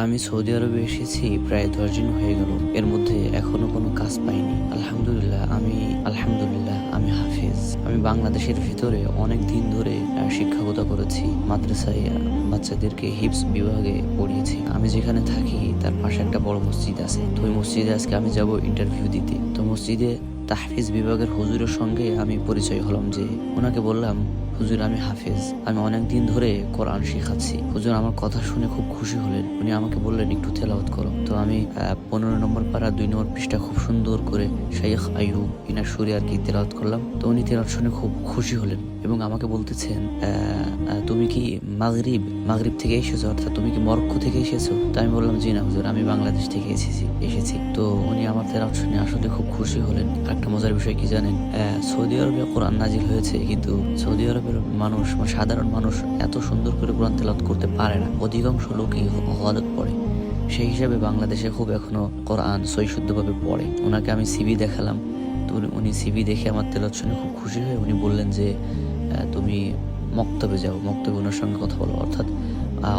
আমি সৌদি আরবে এসেছি প্রায় 10 দিন হয়ে গেল। এর মধ্যে এখনো কোনো কাজ পাইনি। আলহামদুলিল্লাহ আমি হাফেজ। আমি বাংলাদেশের ভিতরে অনেক দিন ধরে শিক্ষকতা করেছি। মাদ্রাসায় বাচ্চাদেরকে হিফজ বিভাগে পড়িয়েছি। আমি যেখানে থাকি তার পাশে একটা বড় মসজিদ আছে। তো ওই মসজিদে আজকে আমি যাব ইন্টারভিউ দিতে। তো মসজিদে তাহফিজ বিভাগের হুজুরের সঙ্গে আমি পরিচয় হলাম। যে ওনাকে বললাম, হুজুর আমি হাফেজ, আমি অনেক দিন ধরে কোরআন শেখাচ্ছি। হুজুর আমার কথা শুনে খুব খুশি হলেন। উনি আমাকে বললেন একটু তেলাওয়াত করো। তো আমি 15 নম্বর পারা 2 নম্বর পৃষ্ঠা খুব সুন্দর করে শাইখ আইয়ুব ইনার সুরে আর কি তেলাওয়াত করলাম। তো উনি তেলাওয়াত শুনে খুব খুশি হলেন এবং আমাকে বলতেছেন, তুমি কি মাগরিব থেকে এসেছো, অর্থাৎ তুমি কি মরক্কো থেকে এসেছো? তো আমি বললাম, জি না হুজুর, আমি বাংলাদেশ থেকে এসেছি। তো উনি আমার তেলাওয়াত শুনে আসলে খুব খুশি হলেন। একটা মজার বিষয় কি জানেন, সৌদি আরবে কোরআন নাজিল হয়েছে, কিন্তু সৌদি আরবের মানুষ বা সাধারণ মানুষ এত সুন্দর করে কোরআন তেলাওয়াত করতে পারে না। অধিকাংশ লোকই গলত পড়ে। সেই হিসাবে বাংলাদেশে খুব এখনো কোরআন সই শুদ্ধভাবে পড়ে। ওনাকে আমি সিভি দেখালাম। তো উনি সিভি দেখে আমার তেলাওয়াত শুনে খুব খুশি হয়ে উনি বললেন যে তুমি মক্তবে যাও, মক্তবে ওনার সঙ্গে কথা বলো। অর্থাৎ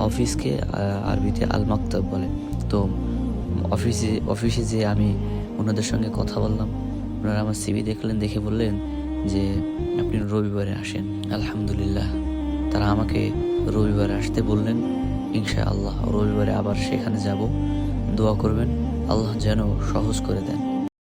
অফিসকে আরবিতে আল মাকতাব বলে। তো অফিসে যে আমি ওনাদের সঙ্গে কথা বললাম। ওনারা আমার সিভি দেখলেন, দেখে বললেন যে আপনি রবিবারে আসেন। আলহামদুলিল্লাহ, তারা আমাকে রবিবারে আসতে বললেন। ইনশাআল্লাহ রবিবারে আবার সেখানে যাব। দোয়া করবেন আল্লাহ যেন সহজ করে দেন।